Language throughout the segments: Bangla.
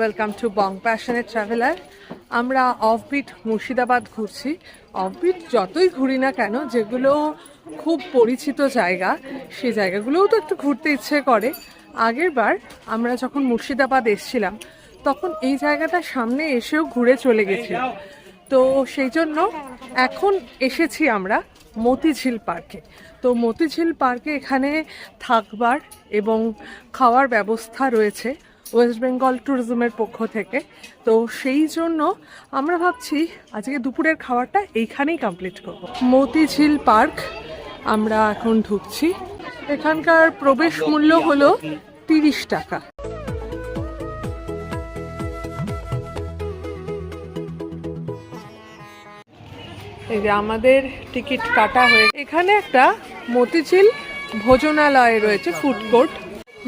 Welcome to Bong passionate traveller. আমরা অফবিট মুর্শিদাবাদ ঘুরছি। অফবিট যতই ঘুরি না কেন, যেগুলো খুব পরিচিত জায়গা সেই জায়গাগুলোও তো একটু ঘুরতে ইচ্ছে করে। আগের বার আমরা যখন মুর্শিদাবাদ এসেছিলাম তখন এই জায়গাটার সামনে এসেও ঘুরে চলে গেছিলাম। তো সেই জন্য এখন এসেছি আমরা মতিঝিল পার্কে। তো মতিঝিল পার্কে এখানে থাকবার এবং খাওয়ার ব্যবস্থা রয়েছে ওয়েস্ট বেঙ্গল ট্যুরিজমের পক্ষ থেকে। তো সেই জন্য আমরা ভাবছি আজকে দুপুরের খাবারটা এইখানেই কমপ্লিট করব। মতিঝিল পার্ক আমরা এখন ঢুকছি। এখানকার প্রবেশ মূল্য হলো 30 টাকা। এই যে আমাদের টিকিট কাটা হয়ে এখানে একটা মতিঝিল ভোজনালয় রয়েছে, ফুড কোর্ট।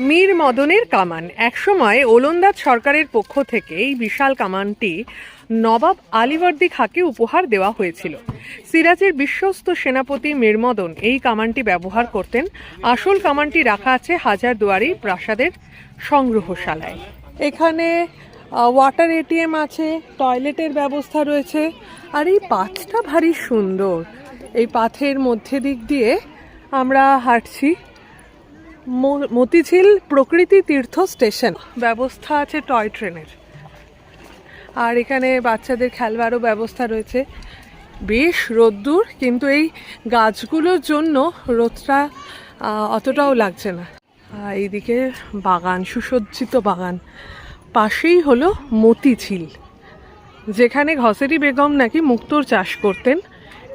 মীর মদনের কামান। একসময় ওলন্দাজ সরকারের পক্ষ থেকে এই বিশাল কামানটি নবাব আলীবর্দী খাঁকে উপহার দেওয়া হয়েছিল। সিরাজের বিশ্বস্ত সেনাপতি মীর মদন এই কামানটি ব্যবহার করতেন। আসল কামানটি রাখা আছে হাজারদুয়ারি প্রাসাদের সংগ্রহশালায়। এখানে ওয়াটার এটিএম আছে, টয়লেটের ব্যবস্থা রয়েছে। আর এই পাথটা ভারী সুন্দর। এই পাথের মধ্যে দিক দিয়ে আমরা হাঁটছি। মতিঝিল প্রকৃতি তীর্থ স্টেশন। ব্যবস্থা আছে টয় ট্রেনের। আর এখানে বাচ্চাদের খেলবারও ব্যবস্থা রয়েছে। বেশ রোদ্দুর, কিন্তু এই গাছগুলোর জন্য রোদটা অতটাও লাগছে না। এইদিকে বাগান, সুসজ্জিত বাগান। পাশেই হলো মতিঝিল, যেখানে ঘসেরি বেগম নাকি মুক্তোর চাষ করতেন,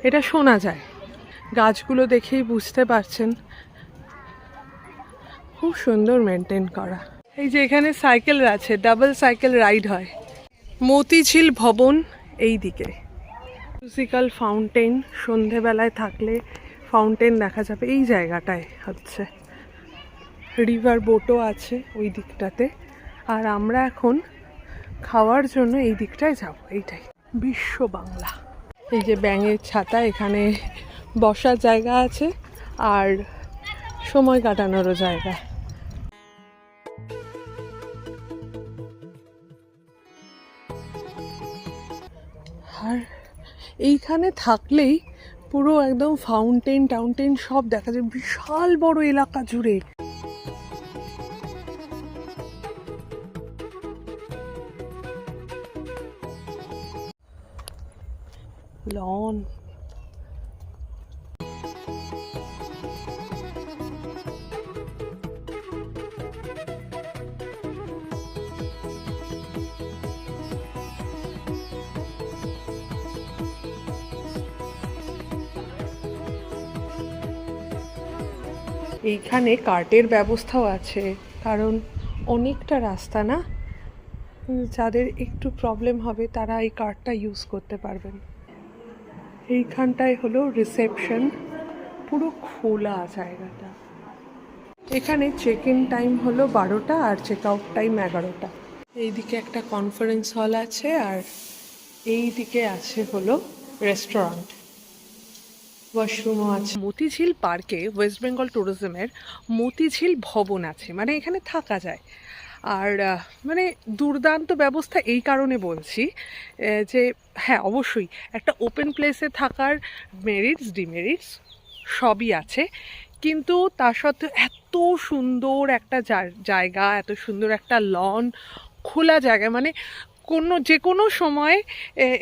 এটা শোনা যায়। গাছগুলো দেখেই বুঝতে পারছেন খুব সুন্দর মেনটেন করা। এই যে এখানে সাইকেল আছে, ডাবল সাইকেল রাইড হয়। মতিঝিল ভবন এই দিকে। মিউজিক্যাল ফাউন্টেন, সন্ধেবেলায় থাকলে ফাউন্টেন দেখা যাবে। এই জায়গাটায় হচ্ছে রিভার বোটও আছে ওই দিকটাতে। আর আমরা এখন খাওয়ার জন্য এই দিকটায় যাব। এইটাই বিশ্ব বাংলা। এই যে ব্যাঙের ছাতা, এখানে বসার জায়গা আছে আর সময় কাটানোরও জায়গা। আর এইখানে থাকলেই পুরো একদম ফাউন্টেন টাউন্টেন সব দেখা যায়, বিশাল বড় এলাকা জুড়ে। লন, এইখানে কার্টের ব্যবস্থাও আছে, কারণ অনেকটা রাস্তা না, যাদের একটু প্রবলেম হবে তারা এই কার্টটা ইউজ করতে পারবেন। এইখানটায় হলো রিসেপশন, পুরো খোলা জায়গাটা। এখানে চেক ইন টাইম হলো 12টা আর চেক আউট টাইম 11টা। এইদিকে একটা কনফারেন্স হল আছে আর এই দিকে আছে হলো রেস্টুরেন্ট, ওয়াশরুমও আছে। মতিঝিল পার্কে ওয়েস্ট বেঙ্গল ট্যুরিজমের মতিঝিল ভবন আছে, মানে এখানে থাকা যায়। আর মানে দুর্দান্ত ব্যবস্থা এই কারণে বলছি যে হ্যাঁ, অবশ্যই একটা ওপেন প্লেসে থাকার মেরিটস ডিমেরিটস সবই আছে, কিন্তু তার সত্ত্বেও এত সুন্দর একটা জায়গা, এত সুন্দর একটা লন, খোলা জায়গা, মানে যে কোনো সময়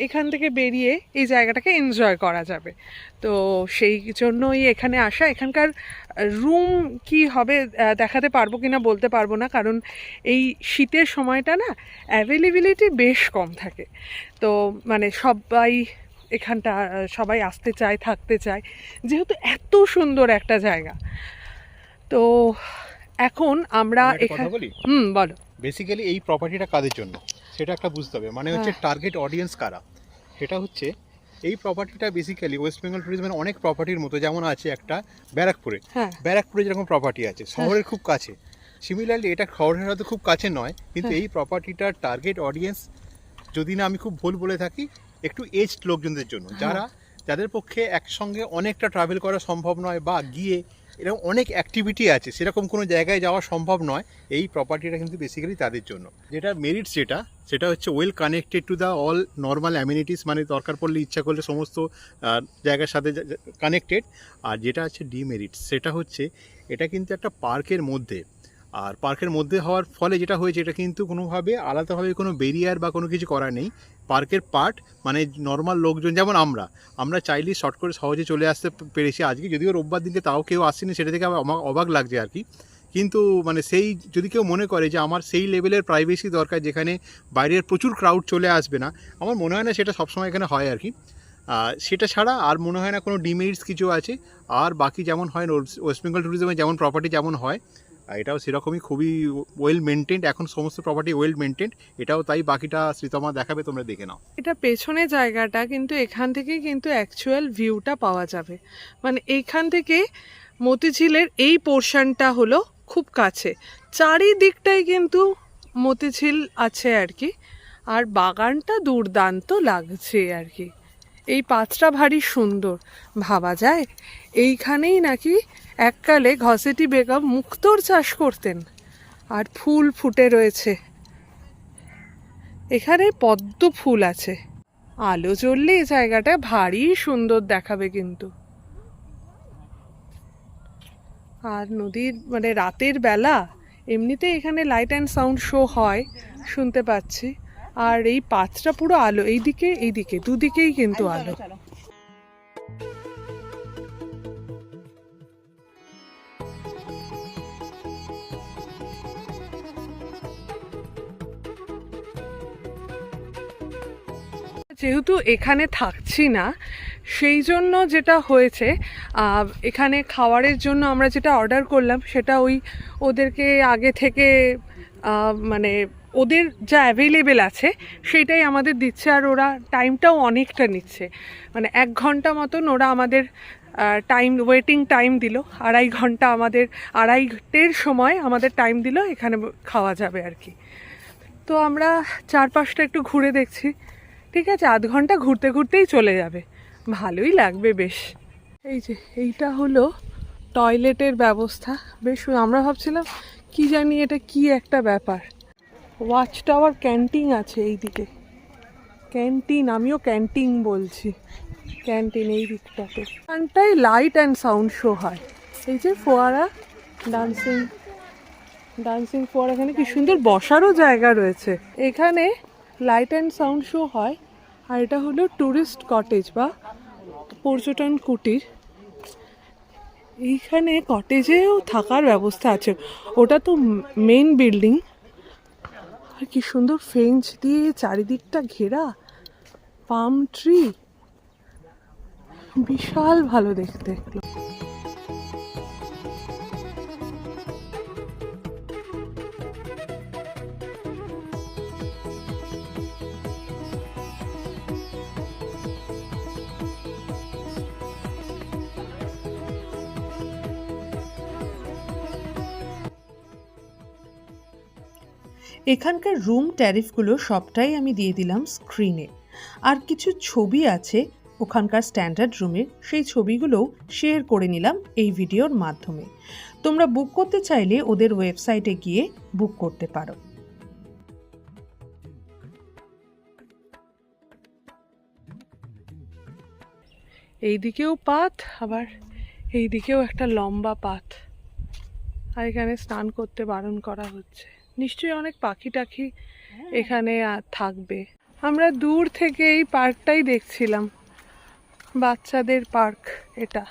এখান থেকে বেরিয়ে এই জায়গাটাকে এনজয় করা যাবে। তো সেই জন্যই এখানে আসা। এখানকার রুম কি হবে দেখাতে পারবো কিনা বলতে পারবো না, কারণ এই শীতের সময়টা না অ্যাভেলেবিলিটি বেশ কম থাকে। তো মানে এখানটা সবাই আসতে চায়, থাকতে চায়, যেহেতু এত সুন্দর একটা জায়গা। তো এখন আমরা এখানে বলো বেসিক্যালি এই প্রপার্টিটা কাদের জন্য সেটা একটা বুঝতে হবে। মানে হচ্ছে টার্গেট অডিয়েন্স কারা, সেটা হচ্ছে এই প্রপার্টিটা বেসিক্যালি ওয়েস্ট বেঙ্গল ট্যুরিজমের অনেক প্রপার্টির মতো, যেমন আছে একটা ব্যারাকপুরে। ব্যারাকপুরে যেরকম প্রপার্টি আছে শহরের খুব কাছে, সিমিলারলি এটা শহরের হয়তো খুব কাছে নয়, কিন্তু এই প্রপার্টিটার টার্গেট অডিয়েন্স, যদি না আমি খুব ভুল বলে থাকি, একটু এজড লোকজনদের জন্য, যাদের পক্ষে একসঙ্গে অনেকটা ট্রাভেল করা সম্ভব নয় বা গিয়ে এরকম অনেক অ্যাক্টিভিটি আছে, সেরকম কোনো জায়গায় যাওয়া সম্ভব নয়। এই প্রপার্টিটা কিন্তু বেসিক্যালি তাদের জন্য। যেটা মেরিটস সেটা হচ্ছে well connected to the all normal amenities, মানে দরকার পড়লে ইচ্ছা করলে সমস্ত জায়গার সাথে কানেক্টেড। আর যেটা আছে ডিমেরিটস, সেটা হচ্ছে এটা কিন্তু একটা পার্কের মধ্যে, আর পার্কের মধ্যে হওয়ার ফলে যেটা হয়েছে, এটা কিন্তু কোনোভাবে আলাদাভাবে কোনো ব্যারিয়ার বা কোনো কিছু করা নেই। পার্কের পার্ট, মানে নর্মাল লোকজন যেমন আমরা চাইলেই শর্ট করে সহজে চলে আসতে পেরেছি। আজকে যদিও রোববার দিনে তাও কেউ আসেনি, সেটা থেকে আমার অবাক লাগছে আর কি। কিন্তু মানে সেই যদি কেউ মনে করে যে আমার সেই লেভেলের প্রাইভেসি দরকার যেখানে বাইরের প্রচুর ক্রাউড চলে আসবে না, আমার মনে হয় না সেটা সবসময় এখানে হয় আর কি। সেটা ছাড়া আর মনে হয় না কোনো ডিমেরিটস কিছু আছে। আর বাকি যেমন হয় ওয়েস্ট বেঙ্গল ট্যুরিজমে যেমন প্রপার্টি যেমন হয়, এটাও সেরকমই খুবই ওয়েল মেনটেন্ড। এখন সমস্ত প্রপার্টি ওয়েল মেনটেন্ড, এটাও তাই। বাকিটা শ্রীতমা দেখাবে, তোমরা দেখে নাও। এটা পেছনে জায়গাটা, কিন্তু এখান থেকেই কিন্তু অ্যাকচুয়াল ভিউটা পাওয়া যাবে। মানে এইখান থেকে মতিঝিলের এই পোর্শনটা হলো খুব কাছে, চারিদিকটাই কিন্তু মতিঝিল আছে আর কি। আর বাগানটা দুর্দান্ত লাগছে আর কি। এই পাঁচটা ভারী সুন্দর, ভাবা যায় এইখানেই নাকি এককালে ঘসেটি বেগম মুক্তোর চাষ করতেন। আর ফুল ফুটে রয়েছে, এখানে পদ্ম ফুল আছে। আলো জ্বললে এই জায়গাটা ভারী সুন্দর দেখাবে কিন্তু। আর নদীর মানে রাতের বেলা এমনিতে এখানে লাইট অ্যান্ড সাউন্ড শো হয় শুনতে পাচ্ছি। আর এই পাঁচটা পুরো আলো, এইদিকে দুদিকেই কিন্তু আলো। যেহেতু এখানে থাকছি না, সেই জন্য যেটা হয়েছে, এখানে খাবারের জন্য আমরা যেটা অর্ডার করলাম সেটা ওদেরকে আগে থেকে মানে ওদের যা অ্যাভেলেবেল আছে সেটাই আমাদের দিচ্ছে। আর ওরা টাইমটাও অনেকটা নিচ্ছে, মানে 1 ঘন্টা মতন ওরা আমাদের ওয়েটিং টাইম দিল। 2.5 ঘন্টা আমাদের 2.5-টের সময় আমাদের টাইম দিল, এখানে খাওয়া যাবে আর কি। তো আমরা চারপাশটা একটু ঘুরে দেখছি। ঠিক আছে, 1/2 ঘন্টা ঘুরতে ঘুরতেই চলে যাবে, ভালোই লাগবে বেশ। এই যে এইটা হলো টয়লেটের ব্যবস্থা, বেশ। আমরা ভাবছিলাম কি জানি এটা কি একটা ব্যাপার। ওয়াচ টাওয়ার ক্যান্টিন আছে এইদিকে, ক্যান্টিন, আমিও ক্যান্টিন বলছি, ক্যান্টিন এই দিকটাতে। এখানটাই লাইট অ্যান্ড সাউন্ড শো হয়। এই যে ফোয়ারা, ডান্সিং ফোয়ারা, এখানে কি সুন্দর বসারও জায়গা রয়েছে। এখানে লাইট অ্যান্ড সাউন্ড শো হয়। আর এটা হলো ট্যুরিস্ট কটেজ বা পর্যটন কুটির। এইখানে কটেজেও থাকার ব্যবস্থা আছে, ওটা তো মেইন বিল্ডিং। আর কি সুন্দর ফেঞ্চ দিয়ে চারিদিকটা ঘেরা, পাম ট্রি, বিশাল ভালো দেখতে। এখানকার রুম ট্যারিফগুলো সবটাই আমি দিয়ে দিলাম স্ক্রিনে। আর কিছু ছবি আছে ওখানকার স্ট্যান্ডার্ড রুমের, সেই ছবিগুলোও শেয়ার করে নিলাম এই ভিডিওর মাধ্যমে। তোমরা বুক করতে চাইলে ওদের ওয়েবসাইটে গিয়ে বুক করতে পারো। এইদিকেও পাত, আবার এইদিকেও একটা লম্বা পাত। আর এখানে স্নান করতে বারণ করা হচ্ছে, নিশ্চয়ই অনেক পাখি টাখি এখানে থাকবে। আমরা দূর থেকে এই পার্কটাই দেখছিলাম, বাচ্চাদের পার্ক এটা।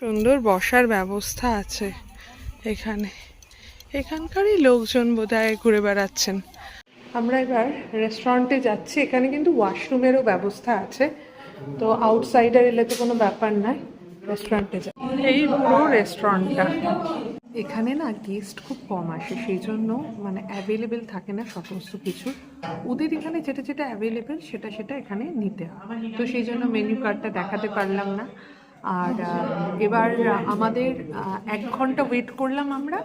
সুন্দর বসার ব্যবস্থা আছে এখানে, এখানকারই লোকজন বোধহয় ঘুরে বেড়াচ্ছেন। আমরা এবার রেস্টুরেন্টে যাচ্ছি, এখানে কিন্তু ওয়াশরুমেরও ব্যবস্থা আছে, তো আউটসাইডার এলে তো কোনো ব্যাপার নয়, রেস্টুরেন্টে যাই। এই পুরো রেস্টুরেন্টটা, এখানে না গেস্ট খুব কম আসে, সেই জন্য মানে অ্যাভেলেবেল থাকে না সমস্ত কিছু। ওদের এখানে যেটা যেটা অ্যাভেলেবেল সেটা এখানে নিতে হয়, তো সেই জন্য মেনু কার্ডটা দেখাতে পারলাম না। আর এবার আমাদের 1 ঘন্টা ওয়েট করলাম আমরা,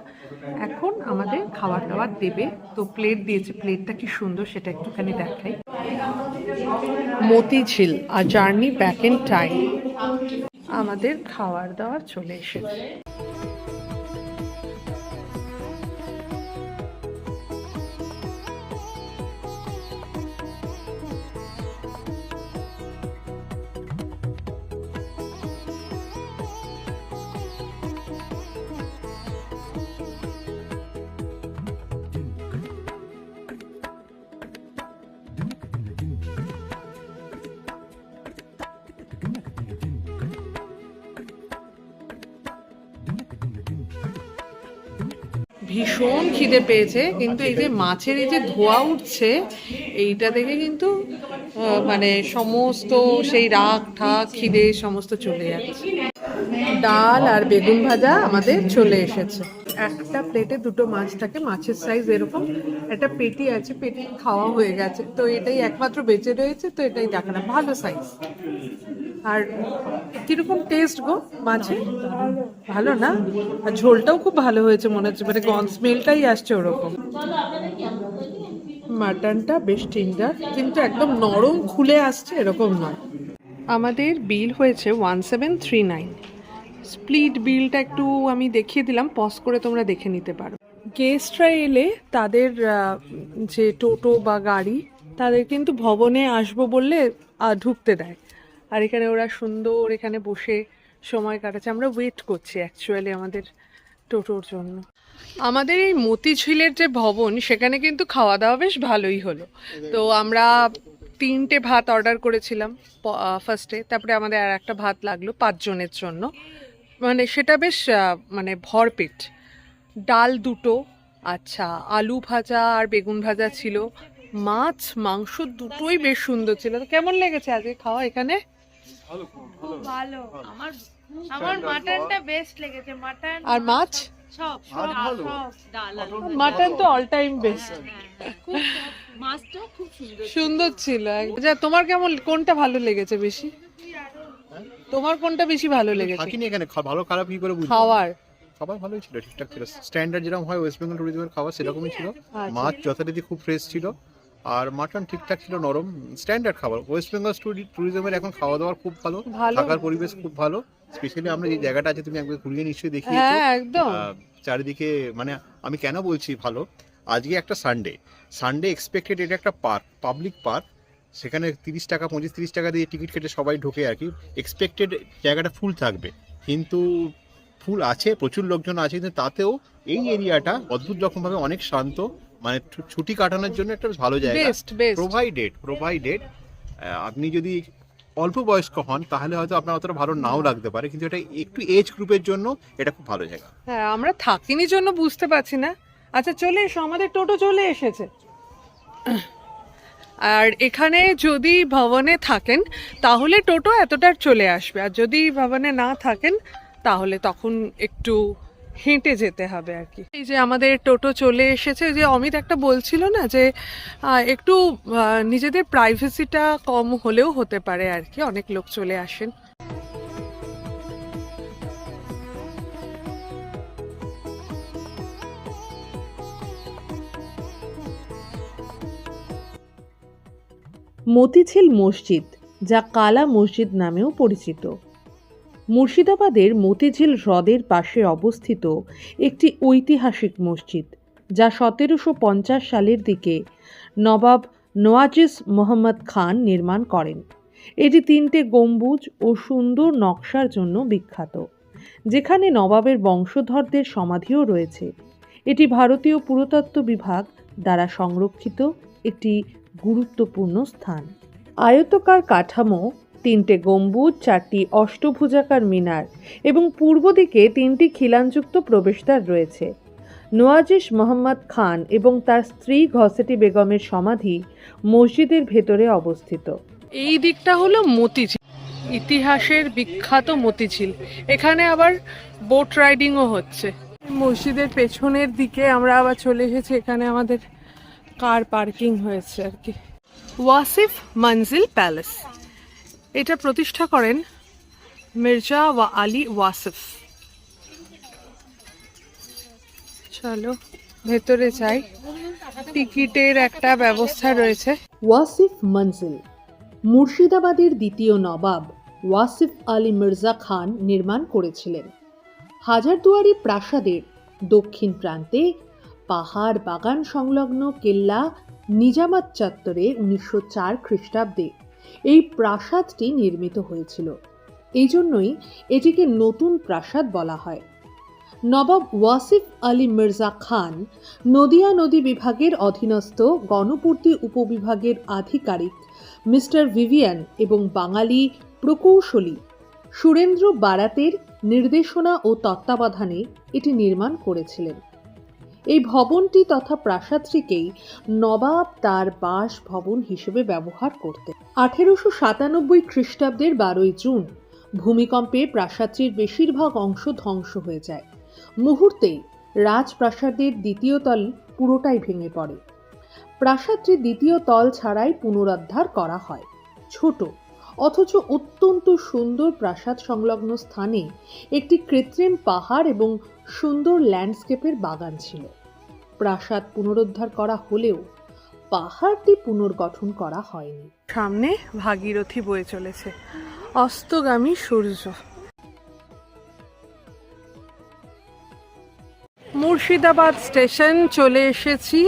এখন আমাদের খাবার দাবার দেবে। তো প্লেট দিয়েছে, প্লেটটা কি সুন্দর সেটা একটুখানি দেখাই। মতিঝিল, আ জার্নি ব্যাক ইন টাইম। আমাদের খাবার দাবার চলে এসেছে। ভীষণ খিদে পেয়েছে, কিন্তু এই যে মাছের এই যে ধোয়া উঠছে এইটা দেখে কিন্তু মানে সমস্ত সেই রাগ ঠাক খিদে সমস্ত চলে যাচ্ছে। ডাল আর বেগুন ভাজা আমাদের চলে এসেছে। একটা প্লেটে দুটো মাছ থাকে, মাছের সাইজ এরকম, একটা পেটি আছে, পেটি খাওয়া হয়ে গেছে, তো এটাই একমাত্র বেঁচে রয়েছে, তো এটাই দেখালাম, ভালো সাইজ। আর কিরকম টেস্ট গো মাছের? ভালো না? আর ঝোলটাও খুব ভালো হয়েছে মনে হচ্ছে, মানে গন স্মেলটাই আসছে ওরকম। মাটনটা বেশ টেন্ডার, কিন্তু একদম নরম খুলে আসছে এরকম নয়। আমাদের বিল হয়েছে 1739। স্প্লিট বিলটা একটু আমি দেখিয়ে দিলাম, পজ করে তোমরা দেখে নিতে পারো। গেস্টরা এলে তাদের যে টোটো বা গাড়ি, তাদের কিন্তু ভবনে আসবো বললে ঢুকতে দেয়। আর এখানে ওরা সুন্দর এখানে বসে সময় কাটাচ্ছে, আমরা ওয়েট করছি অ্যাকচুয়ালি আমাদের টোটোর জন্য। আমাদের এই মতিঝিলের যে ভবন, সেখানে কিন্তু খাওয়া দাওয়া বেশ ভালোই হলো। তো আমরা 3টে ভাত অর্ডার করেছিলাম ফার্স্টে, তারপরে আমাদের আর একটা ভাত লাগলো 5 জনের জন্য, মানে সেটা বেশ মানে ভরপেট। ডাল 2টো, আচ্ছা আলু ভাজা আর বেগুন ভাজা ছিল, মাছ মাংস দুটোই বেশ সুন্দর ছিল। তো কেমন লেগেছে আজকে খাওয়া এখানে? খুব ভালো। আমার মাটনটা বেস্ট লেগেছে। মাটন আর মাছ? সব ডাল মাটন তো অল টাইম বেস্ট। মাছটাও খুব সুন্দর। সুন্দর ছিল। আচ্ছা তোমার কেমন, কোনটা ভালো লেগেছে বেশি? তোমার কোনটা বেশি ভালো লেগেছে? থাকিনি এখানে, ভালো খারাপ কি করে বুঝবো? খাওয়ার খাবার ভালোই ছিল, ঠিকঠাক ছিল, স্ট্যান্ডার্ড যেরকম হয় ওয়েস্ট বেঙ্গল ট্যুরিজমের খাবার সেরকমই ছিল। মাছ যথারীতি খুব ফ্রেশ ছিল, আর মাটন ঠিকঠাক ছিল, নরম, স্ট্যান্ডার্ড খাবার। ওয়েস্ট বেঙ্গল ট্যুরিজমের এখন খাওয়া দাওয়ার খুব ভালো, থাকার পরিবেশ খুব ভালো। স্পেশালি আমরা যে জায়গাটা আছে, তুমি একবার ঘুরিয়ে নিশ্চয়ই দেখিয়েছো। হ্যাঁ একদম। চারিদিকে মানে আমি কেন বলছি ভালো, আজকে একটা সানডে এক্সপেক্টেড, এটা একটা পার্ক, পাবলিক পার্ক, সেখানে 30 টাকা 25-30 টাকা দিয়ে টিকিট কেটে সবাই ঢোকে আর কি। এক্সপেক্টেড জায়গাটা ফুল থাকবে, কিন্তু ফুল আছে, প্রচুর লোকজন আছে, কিন্তু তাতেও এই এরিয়াটা অদ্ভুত রকমভাবে অনেক শান্ত, মানে ছুটি কাটানোর জন্য একটা ভালো জায়গা, প্রোভাইডেড। আপনি যদি অল্প বয়স্ক হন তাহলে হয়তো আপনার অতটা ভালো নাও লাগতে পারে, কিন্তু এটা একটু এজ গ্রুপের জন্য এটা খুব ভালো জায়গা। হ্যাঁ, আমরা থাকিনি জন্য বুঝতে পারছি না। আচ্ছা চলে এসো, আমাদের টোটো চলে এসেছে। আর এখানে যদি ভবনে থাকেন তাহলে টোটো এতটা চলে আসবে, আর যদি ভবনে না থাকেন তাহলে তখন একটু হেঁটে যেতে হবে আর কি। এই যে আমাদের টোটো চলে এসেছে। যে অমিত একটা বলছিল না যে একটু নিজেদের প্রাইভেসিটা কম হলেও হতে পারে আর কি, অনেক লোক চলে আসেন। মতিঝিল মসজিদ, যা কালা মসজিদ নামেও পরিচিত, মুর্শিদাবাদের মতিঝিল হ্রদের পাশে অবস্থিত একটি ঐতিহাসিক মসজিদ, যা 1750 সালের দিকে নবাব নওয়াজিস মোহাম্মদ খান নির্মাণ করেন। এটি 3টে গম্বুজ ও সুন্দর নকশার জন্য বিখ্যাত, যেখানে নবাবের বংশধরদের সমাধিও রয়েছে। এটি ভারতীয় পুরাতত্ত্ব বিভাগ দ্বারা সংরক্ষিত একটি গুরুত্বপূর্ণ স্থান। আয়তাকার কাঠামো, 3টে গম্বুজ, 4টি অষ্টভুজাকার মিনার এবং পূর্ব দিকে 3টি খিলানযুক্ত প্রবেশদ্বার রয়েছে। নওয়াজিস মোহাম্মদ খান এবং তার স্ত্রী ঘসেটি বেগমের সমাধি মসজিদের ভেতরে অবস্থিত। এই দিকটা হলো মতিঝিল, ইতিহাসের বিখ্যাত মতিঝিল। এখানে আবার বোট রাইডিংও হচ্ছে। মসজিদের পেছনের দিকে আমরা আবার চলে এসেছি, এখানে আমাদের কার পার্কিং হয়েছে আর কি। ওয়াসিফ মঞ্জিল প্যালেস, এটা প্রতিষ্ঠা করেন মির্জা আলী ওয়াসিফ। চলো ভেতরে যাই, টিকিটের একটা ব্যবস্থা রয়েছে। ওয়াসিফ মঞ্জিল মুর্শিদাবাদের দ্বিতীয় নবাব ওয়াসিফ আলী মির্জা খান নির্মাণ করেছিলেন। হাজারদুয়ারি প্রাসাদের দক্ষিণ প্রান্তে পাহাড় বাগান সংলগ্ন কেল্লা নিজামাত চত্বরে 1904 খ্রিস্টাব্দে এই প্রাসাদটি নির্মিত হয়েছিল। এই জন্যই এটিকে নতুন প্রাসাদ বলা হয়। নবাব ওয়াসিফ আলী মির্জা খান নদিয়া নদী বিভাগের অধীনস্থ গণপূর্তি উপবিভাগের আধিকারিক মিস্টার ভিভিয়ান এবং বাঙালি প্রকৌশলী সুরেন্দ্র বারাতের নির্দেশনা ও তত্ত্বাবধানে এটি নির্মাণ করেছিলেন। এই ভবনটি তথা প্রাসাদটিকেই নবাব তার বাসভবন হিসেবে ব্যবহার করতেন। 1897 খ্রিস্টাব্দের 12ই জুন ভূমিকম্পে প্রাসাদটির বেশিরভাগ অংশ ধ্বংস হয়ে যায়। মুহূর্তেই রাজপ্রাসাদের দ্বিতীয় তল পুরোটাই ভেঙে পড়ে। প্রাসাদটির দ্বিতীয় তল ছাড়াই পুনরুদ্ধার করা হয়। ছোট অথচ অত্যন্ত সুন্দর প্রাসাদ সংলগ্ন স্থানে একটি কৃত্রিম পাহাড় এবং সুন্দর ল্যান্ডস্কেপের বাগান ছিল। প্রাসাদ পুনরুদ্ধার করা হলেও পাহাড়টি পুনর্গঠন করা হয়নি। সামনে ভাগীরথী বয়ে চলেছে, অস্তগামী সূর্য। মুর্শিদাবাদ স্টেশন চলে এসেছি।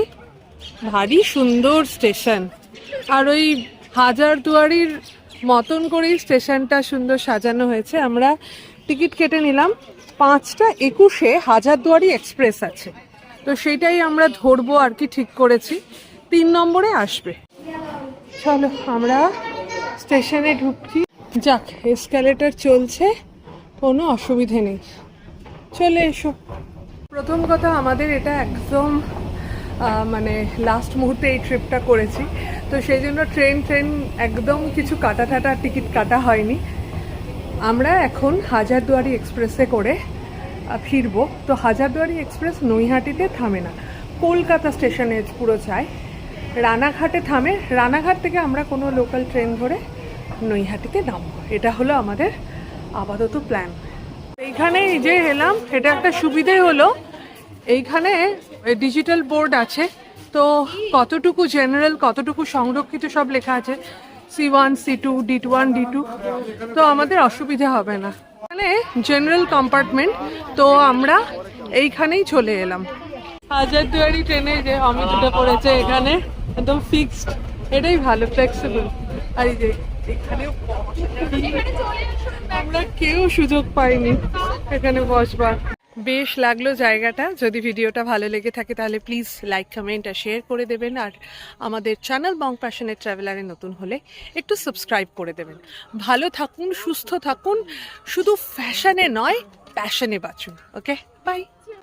ভারী সুন্দর স্টেশন, আর ওই হাজারদুয়ারির মতন করেই স্টেশনটা সুন্দর সাজানো হয়েছে। আমরা টিকিট কেটে নিলাম, 5:21 হাজারদুয়ারি এক্সপ্রেস আছে, তো সেটাই আমরা ধরবো আর কি ঠিক করেছি। 3 নম্বরে আসবে। চলো আমরা স্টেশনে ঢুকছি। যাক, এসকালেটর চলছে, কোনো অসুবিধে নেই। চলে এসো। প্রথম কথা, আমাদের এটা একদম মানে লাস্ট মুহূর্তে এই ট্রিপটা করেছি, তো সেই জন্য ট্রেন একদম কিছু কাটা টিকিট কাটা হয়নি। আমরা এখন হাজারদুয়ারি এক্সপ্রেসে করে ফিরবো। তো হাজারদুয়ারি এক্সপ্রেস নৈহাটিতে থামে না, কলকাতা স্টেশনে পুরো যায়, রানাঘাটে থামে। রানাঘাট থেকে আমরা কোনো লোকাল ট্রেন ধরে নৈহাটিতে নামবো। এটা হলো আমাদের আপাতত প্ল্যান। এইখানে এই যে এলাম, এটা একটা সুবিধে হলো, এইখানে ডিজিটাল বোর্ড আছে, তো কতটুকু জেনারেল কতটুকু সংরক্ষিত সব লেখা আছে, C1 C2 D1 D2, তো আমাদের অসুবিধা হবে না। এখানে জেনারেল কম্পার্টমেন্ট, তো আমরা এইখানেই চলে এলাম। হাজারদুয়ারি ট্রেনে যে অমিতটা পড়েছে এখানে, একদম ফিক্সড, এটাই ভালো, ফ্লেক্সিবল। আর এই যে এখানেও আমরা কেউ সুযোগ পাইনি এখানে বসবার। বেশ লাগলো জায়গাটা। যদি ভিডিওটা ভালো লেগে থাকে তাহলে প্লিজ লাইক, কমেন্ট আর শেয়ার করে দেবেন। আর আমাদের চ্যানেল বং প্যাশনেট ট্রাভেলারে নতুন হলে একটু সাবস্ক্রাইব করে দেবেন। ভালো থাকুন, সুস্থ থাকুন, শুধু ফ্যাশনে নয় প্যাশনে বাঁচুন। ওকে, বাই।